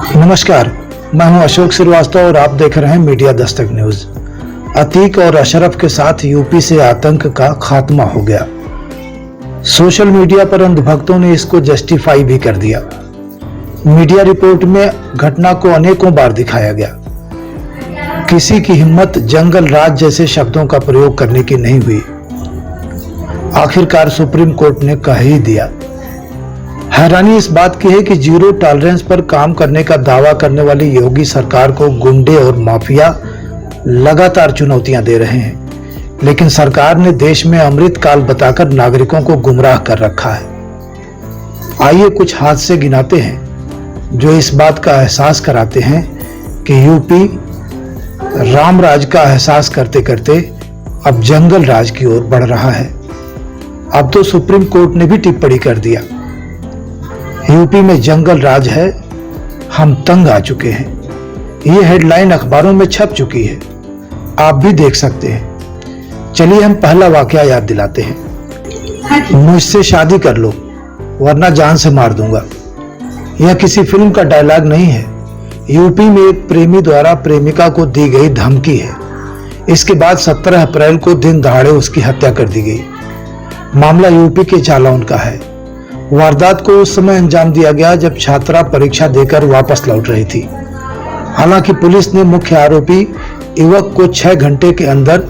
नमस्कार, मैं हूं अशोक श्रीवास्तव और आप देख रहे हैं मीडिया दस्तक न्यूज। अतीक और अशरफ के साथ यूपी से आतंक का खात्मा हो गया। सोशल मीडिया पर अंधभक्तों ने इसको जस्टिफाई भी कर दिया। मीडिया रिपोर्ट में घटना को अनेकों बार दिखाया गया। किसी की हिम्मत जंगल राज जैसे शब्दों का प्रयोग करने की नहीं हुई। आखिरकार सुप्रीम कोर्ट ने कह ही दिया। हैरानी इस बात की है कि जीरो टॉलरेंस पर काम करने का दावा करने वाली योगी सरकार को गुंडे और माफिया लगातार चुनौतियां दे रहे हैं, लेकिन सरकार ने देश में अमृत काल बताकर नागरिकों को गुमराह कर रखा है। आइए कुछ हादसे गिनाते हैं जो इस बात का एहसास कराते हैं कि यूपी राम राज का एहसास करते करते अब जंगल राज की ओर बढ़ रहा है। अब तो सुप्रीम कोर्ट ने भी टिप्पणी कर दिया, यूपी में जंगल राज है, हम तंग आ चुके हैं। ये हेडलाइन अखबारों में छप चुकी है, आप भी देख सकते हैं। चलिए हम पहला वाकया याद दिलाते हैं। मुझसे शादी कर लो वरना जान से मार दूंगा। यह किसी फिल्म का डायलॉग नहीं है। यूपी में एक प्रेमी द्वारा प्रेमिका को दी गई धमकी है। इसके बाद 17 अप्रैल को दिन दहाड़े उसकी हत्या कर दी गई। मामला यूपी के जालौन का है। वारदात को उस समय अंजाम दिया गया जब छात्रा परीक्षा देकर वापस लौट रही थी। हालांकि पुलिस ने मुख्य आरोपी युवक को 6 घंटे के अंदर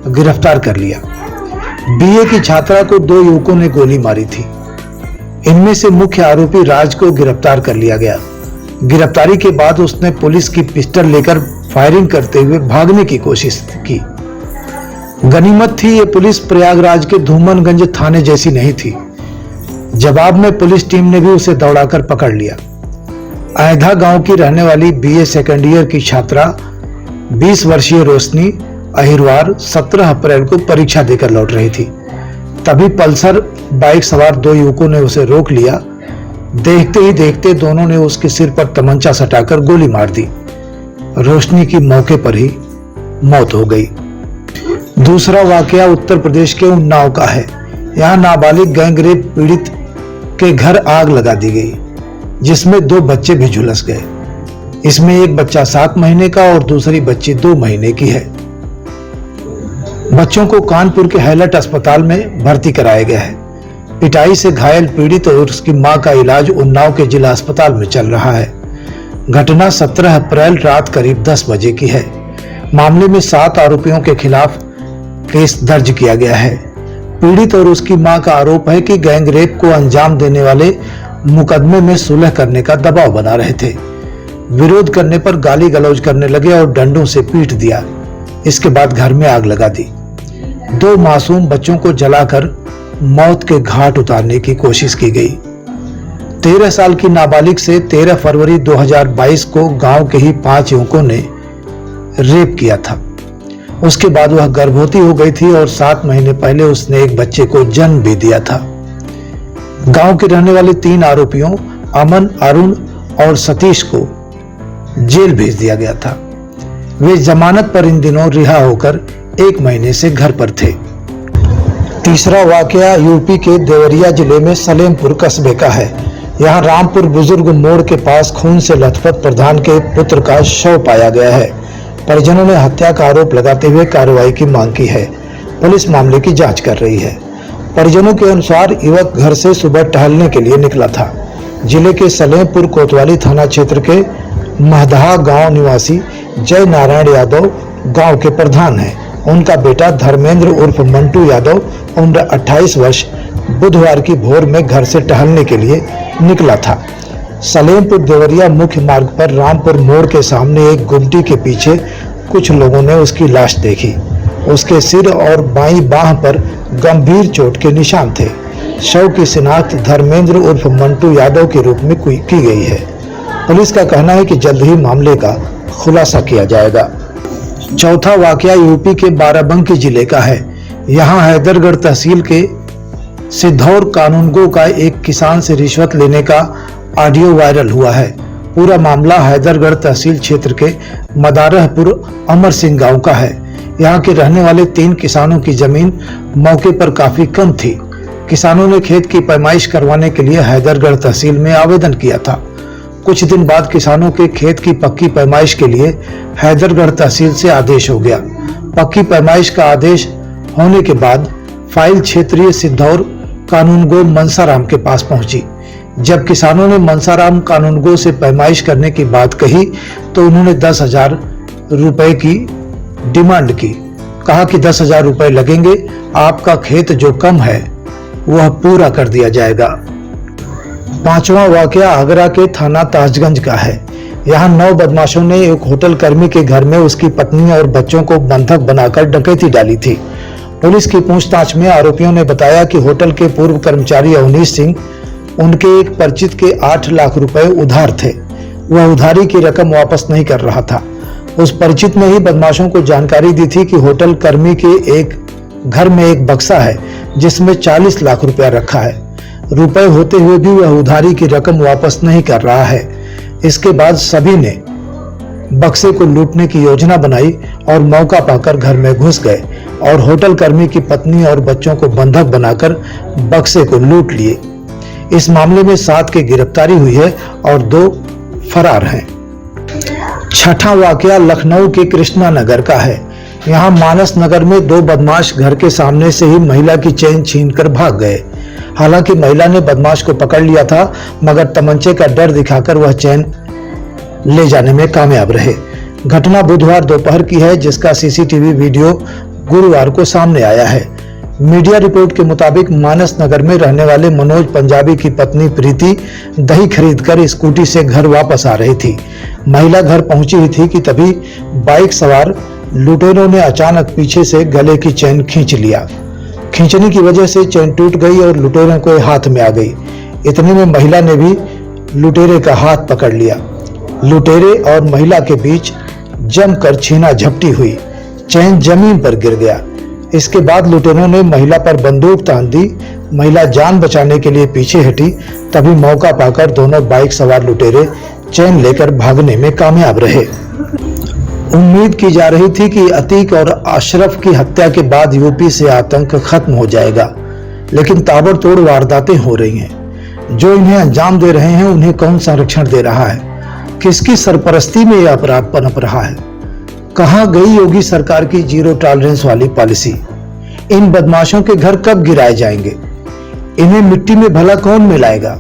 गिरफ्तार कर लिया। बीए की छात्रा को 2 युवकों ने गोली मारी थी। इनमें से मुख्य आरोपी राज को गिरफ्तार कर लिया गया। गिरफ्तारी के बाद उसने पुलिस की पिस्टल लेकर फायरिंग करते हुए भागने की कोशिश की। गनीमत थी ये पुलिस प्रयागराज के धूमनगंज थाने जैसी नहीं थी। जवाब में पुलिस टीम ने भी उसे दौड़ाकर पकड़ लिया। अयोध्या गांव की रहने वाली बीए सेकेंड ईयर की छात्रा 20 वर्षीय रोशनी अहिरवार 17 अप्रैल को परीक्षा देकर लौट रही थी। तभी पल्सर बाइक सवार 2 युवकों ने उसे रोक लिया। देखते ही देखते दोनों ने उसके सिर पर तमंचा सटाकर गोली मार दी। रोशनी की मौके पर ही मौत हो गई। दूसरा वाकया उत्तर प्रदेश के उन्नाव का है। यहाँ नाबालिग गैंगरेप पीड़ित के घर आग लगा दी गई, जिसमें 2 बच्चे भी झुलस गए। इसमें एक बच्चा 7 महीने का और दूसरी बच्ची 2 महीने की है। बच्चों को कानपुर के हैलट अस्पताल में भर्ती कराया गया है। पिटाई से घायल पीड़ित और उसकी मां का इलाज उन्नाव के जिला अस्पताल में चल रहा है। घटना 17 अप्रैल रात करीब 10 बजे की है। मामले में 7 आरोपियों के खिलाफ केस दर्ज किया गया है। पीड़ित और उसकी मां का आरोप है कि गैंग रेप को अंजाम देने वाले मुकदमे में सुलह करने का दबाव बना रहे थे। विरोध करने पर गाली गलौज करने लगे और डंडों से पीट दिया। इसके बाद घर में आग लगा दी। 2 मासूम बच्चों को जलाकर मौत के घाट उतारने की कोशिश की गई। 13 साल की नाबालिग से 13 फरवरी 2022 को गांव के ही 5 युवकों ने रेप किया था। उसके बाद वह गर्भवती हो गई थी और 7 महीने पहले उसने एक बच्चे को जन्म भी दिया था। गांव के रहने वाले 3 आरोपियों अमन, अरुण और सतीश को जेल भेज दिया गया था। वे जमानत पर इन दिनों रिहा होकर 1 महीने से घर पर थे। तीसरा वाकया यूपी के देवरिया जिले में सलेमपुर कस्बे का है। यहाँ रामपुर बुजुर्ग मोड़ के पास खून से लथपथ प्रधान के पुत्र का शव पाया गया है। परिजनों ने हत्या का आरोप लगाते हुए कार्रवाई की मांग की है। पुलिस मामले की जांच कर रही है। परिजनों के अनुसार युवक घर से सुबह टहलने के लिए निकला था। जिले के सलेमपुर कोतवाली थाना क्षेत्र के महदहा गांव निवासी जय नारायण यादव गांव के प्रधान हैं। उनका बेटा धर्मेंद्र उर्फ मंटू यादव उम्र 28 वर्ष बुधवार की भोर में घर से टहलने के लिए निकला था। सलेमपुर देवरिया मुख्य मार्ग पर रामपुर मोड़ के सामने एक गुमटी के पीछे कुछ लोगों ने उसकी लाश देखी। उसके सिर और बाईं बाह पर गंभीर चोट के निशान थे। शव की शिनाख्त धर्मेंद्र उर्फ मंटू यादव के रूप में की गई है। पुलिस का कहना है कि जल्द ही मामले का खुलासा किया जाएगा। चौथा वाकया यूपी के बाराबंकी जिले का है। यहाँ हैदरगढ़ तहसील के सिद्धौर कानूनगो का एक किसान से रिश्वत लेने का ऑडियो वायरल हुआ है। पूरा मामला हैदरगढ़ तहसील क्षेत्र के मदारहपुर अमर सिंह गांव का है। यहाँ के रहने वाले 3 किसानों की जमीन मौके पर काफी कम थी। किसानों ने खेत की पैमाइश करवाने के लिए हैदरगढ़ तहसील में आवेदन किया था। कुछ दिन बाद किसानों के खेत की पक्की पैमाइश के लिए हैदरगढ़ तहसील से आदेश हो गया। पक्की पैमाइश का आदेश होने के बाद फाइल क्षेत्रीय सिद्धौर कानूनगो मनसाराम के पास पहुंची। जब किसानों ने मनसाराम कानूनगो से पैमाइश करने की बात कही तो उन्होंने 10,000 रुपए की डिमांड की। कहा कि 10,000 रुपए लगेंगे, आपका खेत जो कम है वह पूरा कर दिया जाएगा। पांचवा वाकया आगरा के थाना ताजगंज का है। यहाँ 9 बदमाशों ने एक होटल कर्मी के घर में उसकी पत्नी और बच्चों को बंधक बनाकर डकैती डाली थी। पुलिस की पूछताछ में आरोपियों ने बताया कि होटल के पूर्व कर्मचारी अवनीश सिंह उनके एक परिचित के 8 लाख रुपए उधार थे। वह उधारी की रकम वापस नहीं कर रहा था। उस परिचित ने ही बदमाशों को जानकारी दी थी कि होटल कर्मी के एक घर में एक बक्सा है जिसमें 40 लाख रुपया रखा है। रुपए होते हुए भी वह उधारी की रकम वापस नहीं कर रहा है। इसके बाद सभी ने बक्से को लूटने की योजना बनाई और मौका पाकर घर में घुस गए और होटल कर्मी की पत्नी और बच्चों को बंधक बनाकर बक्से को लूट लिए। इस मामले में 7 की गिरफ्तारी हुई है और 2 फरार हैं। छठा वाकया लखनऊ के कृष्णा नगर का है। यहाँ मानस नगर में 2 बदमाश घर के सामने से ही महिला की चेन छीनकर भाग गए। हालांकि महिला ने बदमाश को पकड़ लिया था, मगर तमंचे का डर दिखाकर वह चेन ले जाने में कामयाब रहे। घटना बुधवार दोपहर की है, जिसका सीसीटीवी वीडियो गुरुवार को सामने आया है। मीडिया रिपोर्ट के मुताबिक मानस नगर में रहने वाले मनोज पंजाबी की पत्नी प्रीति दही खरीदकर स्कूटी से घर वापस आ रही थी। महिला घर पहुंची ही थी कि तभी बाइक सवार लुटेरों ने अचानक पीछे से गले की चेन खींच लिया। खींचने की वजह से चेन टूट गई और लुटेरों के हाथ में आ गई। इतने में महिला ने भी लुटेरे का हाथ पकड़ लिया। लुटेरे और महिला के बीच जमकर छीना झपटी हुई। चेन जमीन पर गिर गया। इसके बाद लुटेरों ने महिला पर बंदूक तान दी। महिला जान बचाने के लिए पीछे हटी। तभी मौका पाकर दोनों बाइक सवार लुटेरे चेन लेकर भागने में कामयाब रहे। उम्मीद की जा रही थी कि अतीक और अशरफ की हत्या के बाद यूपी से आतंक खत्म हो जाएगा, लेकिन ताबड़तोड़ वारदातें हो रही हैं। जो इन्हें अंजाम दे रहे हैं उन्हें कौन संरक्षण दे रहा है? किसकी सरपरस्ती में यह अपराध पनप रहा है? कहां गई योगी सरकार की जीरो टॉलरेंस वाली पॉलिसी? इन बदमाशों के घर कब गिराए जाएंगे? इन्हें मिट्टी में भला कौन मिलाएगा?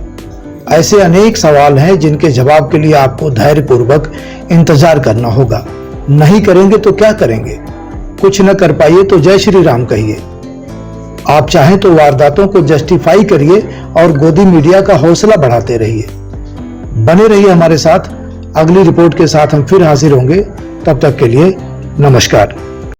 ऐसे अनेक सवाल हैं जिनके जवाब के लिए आपको धैर्यपूर्वक इंतजार करना होगा। नहीं करेंगे तो क्या करेंगे? कुछ न कर पाइए तो जय श्री राम कहिए। आप चाहें तो वारदातों को जस्टिफाई करिए और गोदी मीडिया का हौसला बढ़ाते रहिए। बने रहिए हमारे साथ। अगली रिपोर्ट के साथ हम फिर हाजिर होंगे। तब तक के लिए नमस्कार।